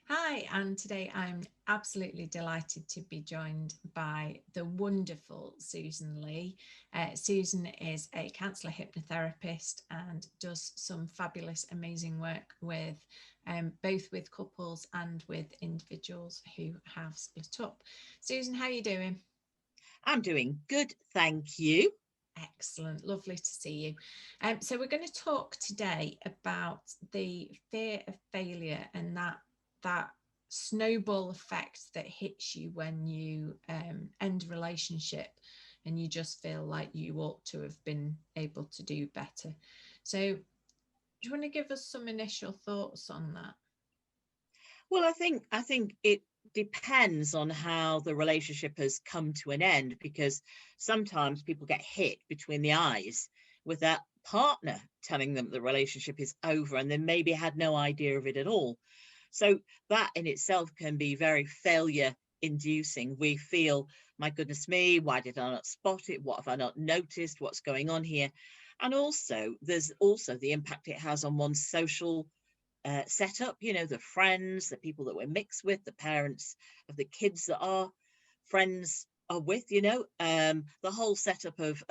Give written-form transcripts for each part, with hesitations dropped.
Hi, and today I'm absolutely delighted to be joined by the wonderful Susan Leigh. Susan is a counsellor hypnotherapist and does some fabulous, amazing work with both with couples and with individuals who have split up. Susan, how are you doing? I'm doing good, thank you. Excellent, lovely to see you. So we're going to talk today about the fear of failure and that snowball effect that hits you when you end a relationship and you just feel like you ought to have been able to do better. So, do you want to give us some initial thoughts on that? Well, I think it depends on how the relationship has come to an end because sometimes people get hit between the eyes with that partner telling them the relationship is over and they maybe had no idea of it at all. So that in itself can be very failure inducing. We feel, my goodness me, why did I not spot it? What have I not noticed? What's going on here? And also, there's also the impact it has on one's social setup, the friends, the people that we're mixed with, the parents of the kids that our friends are with, the whole setup of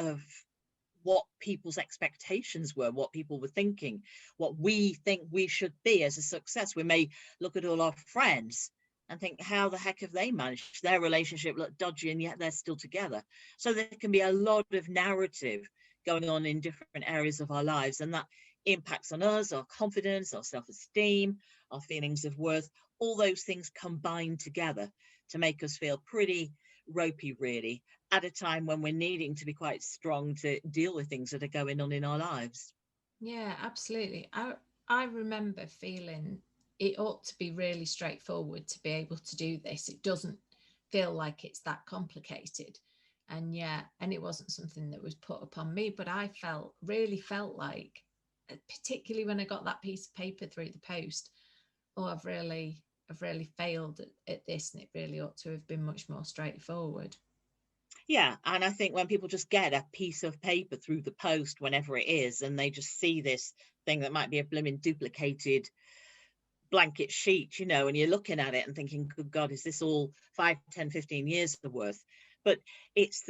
what people's expectations were, what people were thinking, what we think we should be as a success. We may look at all our friends and think, how the heck have they managed? Their relationship looked dodgy and yet they're still together. So there can be a lot of narrative going on in different areas of our lives, and that impacts on us, our confidence, our self-esteem, our feelings of worth. All those things combine together to make us feel pretty ropey, really, at a time when we're needing to be quite strong to deal with things that are going on in our lives. Yeah, absolutely. I remember feeling it ought to be really straightforward to be able to do this. It doesn't feel like it's that complicated. And yeah, and it wasn't something that was put upon me, but I really felt like, particularly when I got that piece of paper through the post, oh, I've really failed at this, and it really ought to have been much more straightforward. Yeah, and I think when people just get a piece of paper through the post, whenever it is, and they just see this thing that might be a blooming duplicated blanket sheet, and you're looking at it and thinking, good God, is this all 5, 10, 15 years worth? But it's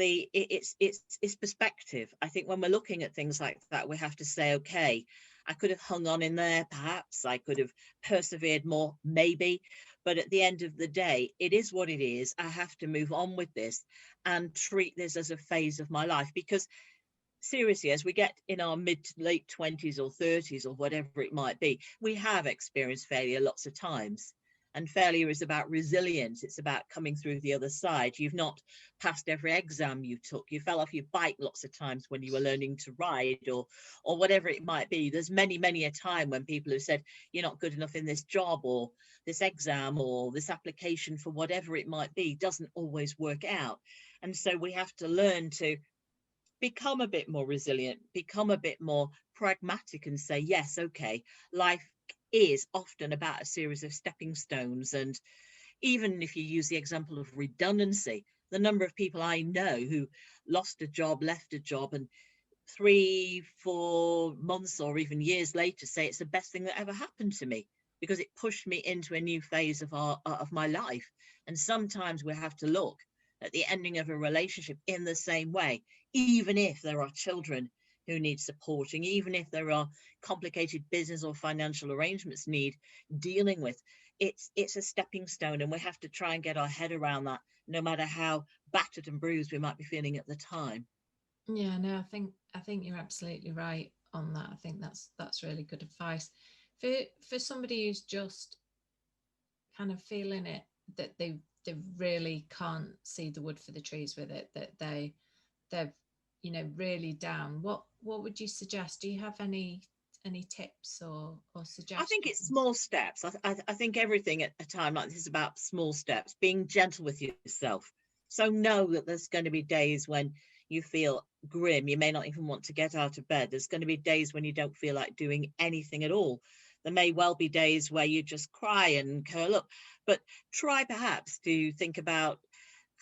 perspective. I think when we're looking at things like that, we have to say, okay, I could have hung on in there, perhaps I could have persevered more, maybe, but at the end of the day, it is what it is. I have to move on with this and treat this as a phase of my life, because seriously, as we get in our mid to late 20s or 30s or whatever it might be, we have experienced failure lots of times. And failure is about resilience. It's about coming through the other side. You've not passed every exam you took. You fell off your bike lots of times when you were learning to ride, or whatever it might be. There's many a time when people have said, you're not good enough in this job, or this exam, or this application for whatever it might be doesn't always work out. And so we have to learn to become a bit more resilient, become a bit more pragmatic, and say, yes, okay, life is often about a series of stepping stones. And even if you use the example of redundancy, the number of people I know who lost a job, left a job, and 3, 4 months or even years later say it's the best thing that ever happened to me because it pushed me into a new phase of my life. And sometimes we have to look at the ending of a relationship in the same way, even if there are children who need supporting, even if there are complicated business or financial arrangements need dealing with. It's a stepping stone, and we have to try and get our head around that, no matter how battered and bruised we might be feeling at the time. Yeah, no, I think you're absolutely right on that. I think that's really good advice for somebody who's just kind of feeling it, that they really can't see the wood for the trees with it, that they're really down. What would you suggest? Do you have any tips or I think it's suggestions? small steps. I think everything at a time like this is about small steps, being gentle with yourself. So know that there's going to be days when you feel grim. You may not even want to get out of bed. There's going to be days when you don't feel like doing anything at all. There may well be days where you just cry and curl up, but try perhaps to think about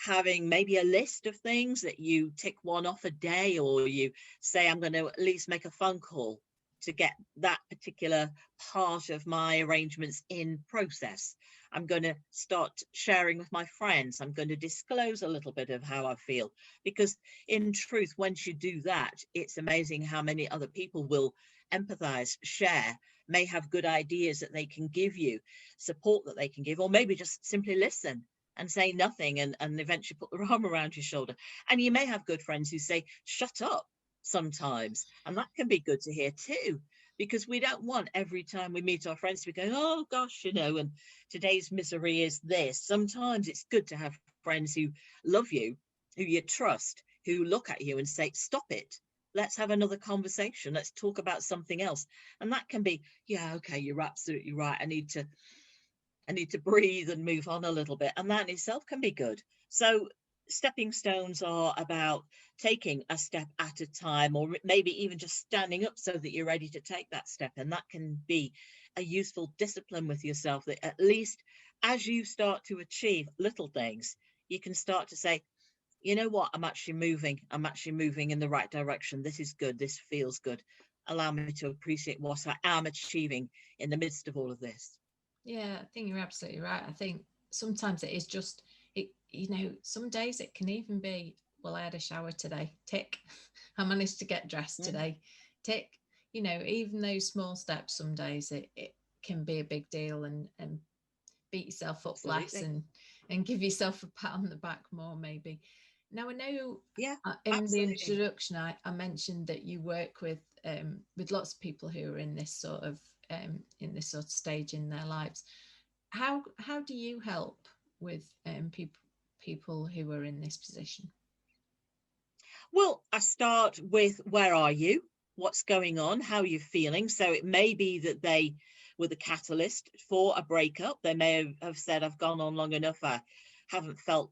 having maybe a list of things that you tick one off a day, or you say, I'm going to at least make a phone call to get that particular part of my arrangements in process. I'm going to start sharing with my friends. I'm going to disclose a little bit of how I feel, because in truth, once you do that, it's amazing how many other people will empathize, share, may have good ideas that they can give you, support that they can give, or maybe just simply listen and say nothing, and eventually put their arm around your shoulder. And you may have good friends who say, shut up sometimes. And that can be good to hear too, because we don't want every time we meet our friends to be going, oh gosh, and today's misery is this. Sometimes it's good to have friends who love you, who you trust, who look at you and say, stop it. Let's have another conversation. Let's talk about something else. And that can be, yeah, okay, you're absolutely right. I need to breathe and move on a little bit. And that in itself can be good. So stepping stones are about taking a step at a time, or maybe even just standing up so that you're ready to take that step. And that can be a useful discipline with yourself, that at least as you start to achieve little things, you can start to say, you know what, I'm actually moving in the right direction. This is good. This feels good. Allow me to appreciate what I am achieving in the midst of all of this. Yeah, I think you're absolutely right. I think sometimes it is just it, some days it can even be, well, I had a shower today, tick. I managed to get dressed Yeah, today, tick. Even those small steps, some days it can be a big deal, and beat yourself up less, absolutely. and give yourself a pat on the back more maybe. Now I know, Yeah, in the absolutely. introduction I mentioned that you work with lots of people who are in this sort of stage in their lives. How do you help with people who are in this position? Well, I start with, where are you? What's going on? How are you feeling? So it may be that they were the catalyst for a breakup. They may have said, I've gone on long enough. I haven't felt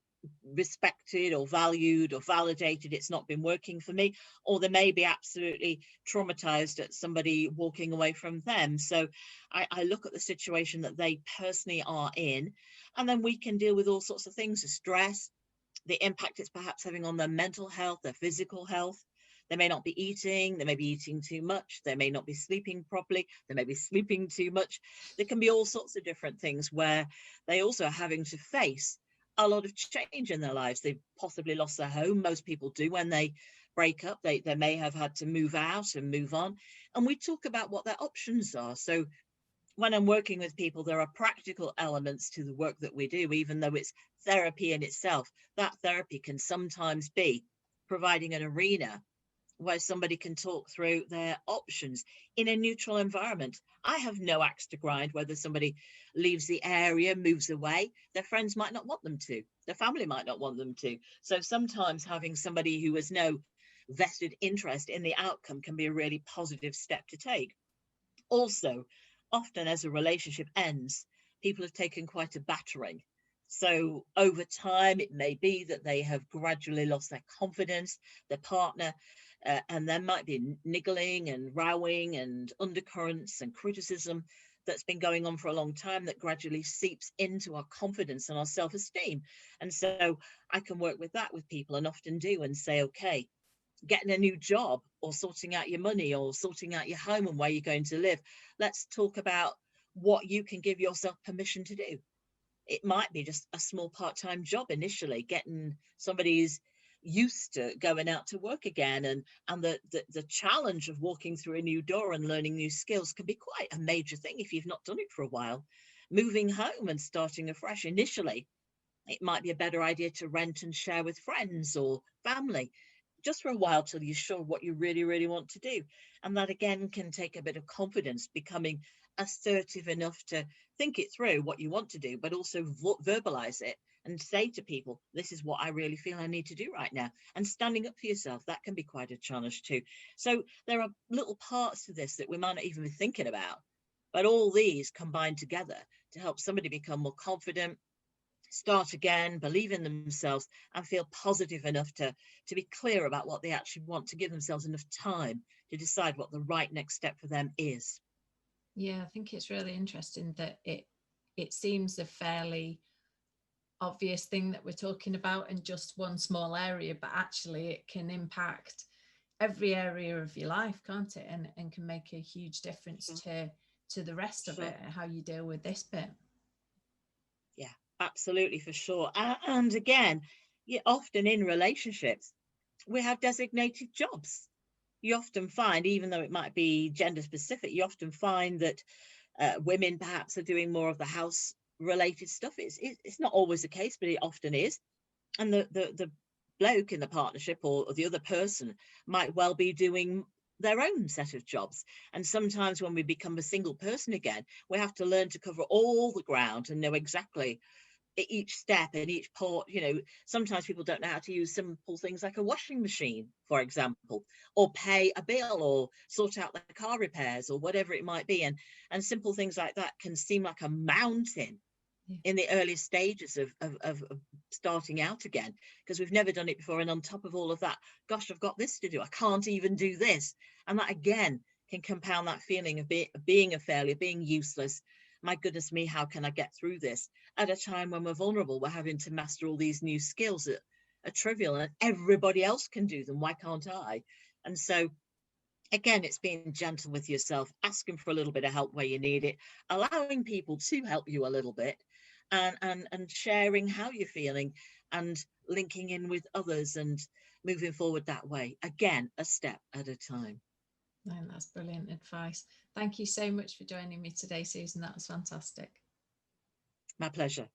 respected or valued or validated. It's not been working for me. Or they may be absolutely traumatized at somebody walking away from them. So I look at the situation that they personally are in, and then we can deal with all sorts of things: the stress, the impact it's perhaps having on their mental health, their physical health. They may not be eating, they may be eating too much, they may not be sleeping properly, they may be sleeping too much. There can be all sorts of different things where they also are having to face a lot of change in their lives. They've possibly lost their home. Most people do when they break up. They may have had to move out and move on. And we talk about what their options are. So when I'm working with people, there are practical elements to the work that we do, even though it's therapy in itself. That therapy can sometimes be providing an arena where somebody can talk through their options in a neutral environment. I have no axe to grind whether somebody leaves the area, moves away. Their friends might not want them to, their family might not want them to. So sometimes having somebody who has no vested interest in the outcome can be a really positive step to take. Also, often as a relationship ends, people have taken quite a battering. So over time, it may be that they have gradually lost their confidence, their partner, and there might be niggling and rowing and undercurrents and criticism that's been going on for a long time that gradually seeps into our confidence and our self-esteem. And so I can work with that with people, and often do, and say, okay, getting a new job, or sorting out your money, or sorting out your home and where you're going to live. Let's talk about what you can give yourself permission to do. It might be just a small part-time job initially, getting somebody who's used to going out to work again, and the challenge of walking through a new door and learning new skills can be quite a major thing if you've not done it for a while. Moving home and starting afresh initially, it might be a better idea to rent and share with friends or family, just for a while, till you're sure what you really, really want to do. And that again can take a bit of confidence, becoming assertive enough to think it through what you want to do, but also verbalize it and say to people, this is what I really feel I need to do right now. And standing up for yourself, that can be quite a challenge too. So there are little parts to this that we might not even be thinking about, but all these combine together to help somebody become more confident, start again, believe in themselves, and feel positive enough to be clear about what they actually want, to give themselves enough time to decide what the right next step for them is. Yeah, I think it's really interesting that it seems a fairly obvious thing that we're talking about in just one small area, but actually it can impact every area of your life, can't it? And can make a huge difference Sure. to the rest of Sure. it, how you deal with this bit. Yeah, absolutely, for sure. And again, yeah, often in relationships, we have designated jobs. You often find, even though it might be gender specific, you often find that women perhaps are doing more of the house related stuff. It's not always the case, but it often is. And the bloke in the partnership, or the other person, might well be doing their own set of jobs. And sometimes when we become a single person again, we have to learn to cover all the ground and know exactly each step and each part. Sometimes people don't know how to use simple things like a washing machine, for example, or pay a bill, or sort out the car repairs, or whatever it might be. And simple things like that can seem like a mountain Yeah. in the early stages of starting out again, because we've never done it before. And on top of all of that, gosh, I've got this to do, I can't even do this. And that again can compound that feeling of being a failure, being useless. My goodness me, how can I get through this at a time when we're vulnerable? We're having to master all these new skills that are trivial and everybody else can do them. Why can't I? And so again, it's being gentle with yourself, asking for a little bit of help where you need it, allowing people to help you a little bit, and sharing how you're feeling, and linking in with others, and moving forward that way. Again, a step at a time. And that's brilliant advice. Thank you so much for joining me today, Susan. That was fantastic. My pleasure.